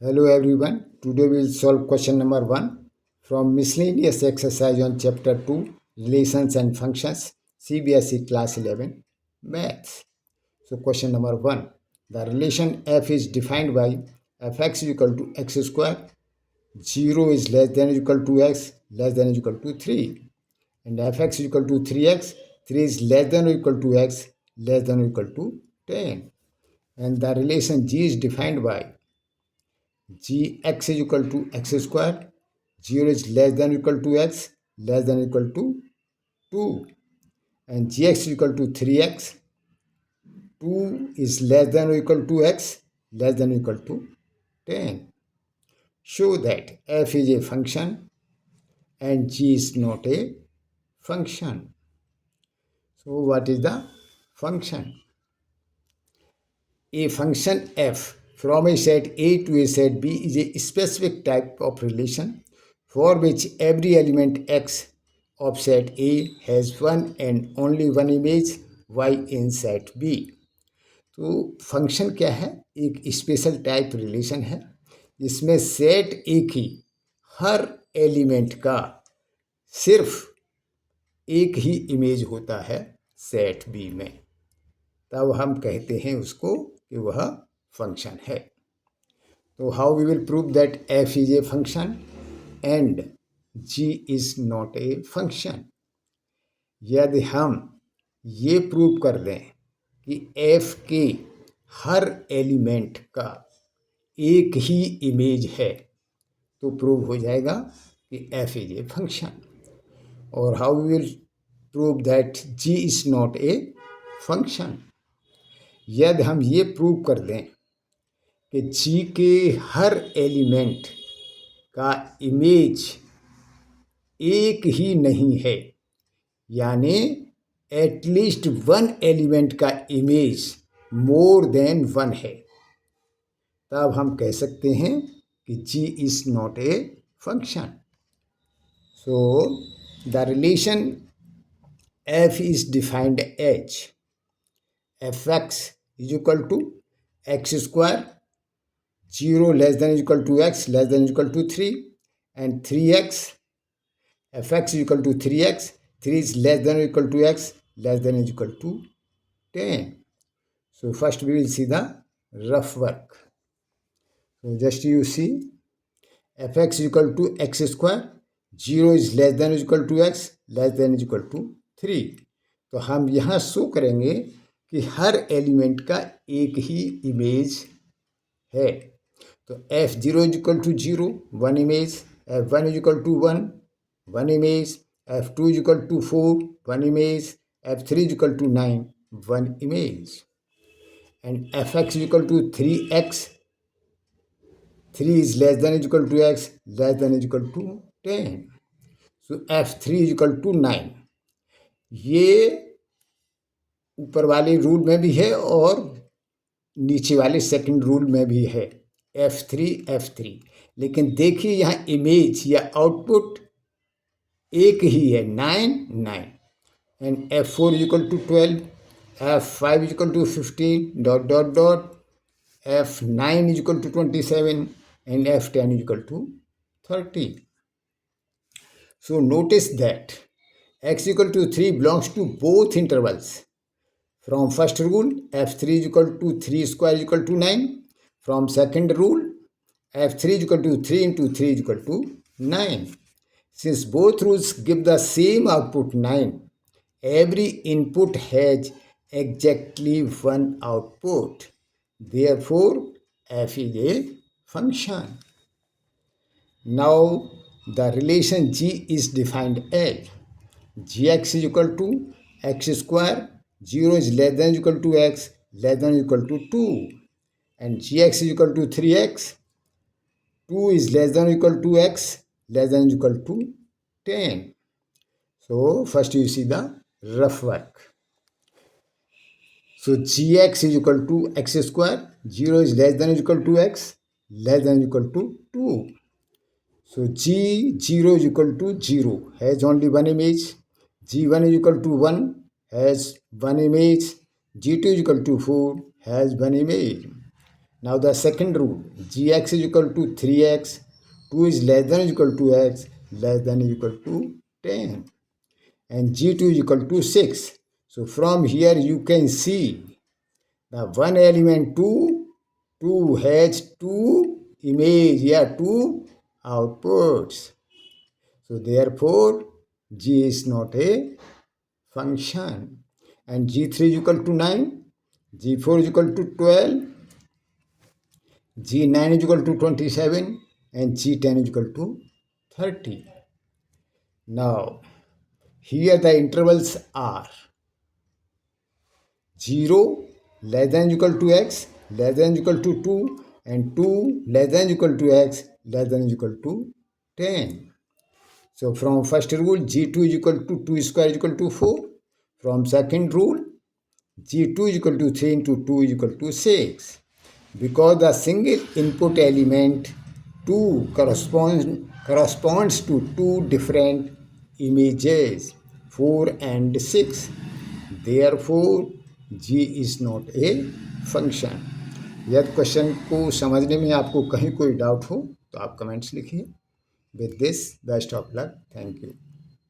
Hello everyone. Today we will solve question number 1 from miscellaneous exercise on chapter 2 relations and functions CBSE class 11 maths. So question number 1, the relation f is defined by fx is equal to x square, 0 is less than or equal to x, less than or equal to 3, and fx is equal to 3x, 3 is less than or equal to x, less than or equal to 10, and the relation g is defined by gx is equal to x square, 0 is less than or equal to x, less than or equal to 2, and gx is equal to 3x, 2 is less than or equal to x, less than or equal to 10. Show that f is a function and g is not a function. So what is the function? A function f from a set A to a set B is a specific type of relation for which every element x of set A has one and only one image y in set B. तो function क्या है? एक special type relation है जिसमें set ए की हर element का सिर्फ एक ही इमेज होता है सेट बी में, तब हम कहते हैं उसको कि वह फंक्शन है. तो how we will prove that F is a function and G is not a function? यदि हम ये प्रूव कर दें कि एफ के हर एलिमेंट का एक ही इमेज है तो प्रूव हो जाएगा कि एफ इज ए फंक्शन. और how we will prove that G is not a function? यदि हम ये प्रूव कर दें कि जी के हर एलिमेंट का इमेज एक ही नहीं है, यानी एटलीस्ट वन एलिमेंट का इमेज मोर देन वन है, तब हम कह सकते हैं कि g is not a function. So the relation f is defined as f x is equal to x square, 0 less than or equal to x, less than or equal to 3, and 3x, fx is equal to 3x, 3 is less than or equal to x, less than or equal to 10. So first we will see the rough work. So just you see, fx is equal to x square, 0 is less than or equal to x, less than or equal to 3. तो हम यहाँ show करेंगे कि हर element का एक ही image है. तो f0 is equal to 0 one image, f1 is equal to 1 one image, f2 is equal to 4 one image, f3 is equal to 9 one image, and fx is equal to 3x, 3 is less than or equal to x, less than or equal to 10. So f3 is equal to 9. ये ऊपर वाले rule में भी है और नीचे वाले second rule में भी है, f3, लेकिन देखिए यहाँ इमेज या आउटपुट एक ही है, 9. And f4 is equal to 12, f5 is equal to 15 ... f9 is equal to 27 and f10 is equal to 30. So notice that x equal to 3 belongs to both intervals. From first rule, f3 is equal to 3 square is equal to 9. From second rule, f3 is equal to 3 into 3 is equal to 9. Since both rules give the same output 9, every input has exactly one output. Therefore, f is a function. Now, the relation g is defined as gx is equal to x square, 0 is less than or equal to x, less than or equal to 2, and gx is equal to 3x, 2 is less than or equal to x, less than or equal to 10. So, first you see the rough work. So gx is equal to x square, 0 is less than or equal to x, less than or equal to 2. So g0 is equal to 0, has only one image. g1 is equal to 1, has one image. g2 is equal to 4, has one image. Now the second rule, gx is equal to 3x, 2 is less than or equal to x, less than or equal to 10, and g2 is equal to 6. So from here you can see the one element 2 has two image, two outputs. So therefore g is not a function. And g3 is equal to 9, g4 is equal to 12, g9 is equal to 27, and g10 is equal to 30. Now here the intervals are 0 less than equal to x, less than equal to 2, and 2 less than equal to x, less than equal to 10. So from first rule, g2 is equal to 2 square is equal to 4. From second rule, g2 is equal to 3 into 2 is equal to 6. Because the single input element 2 corresponds to two different images, 4 and 6. Therefore, g is not a function. यदि question को समझने में आपको कहीं कोई doubt हो तो आप कमेंट्स लिखिए. With this, best of luck. Thank you.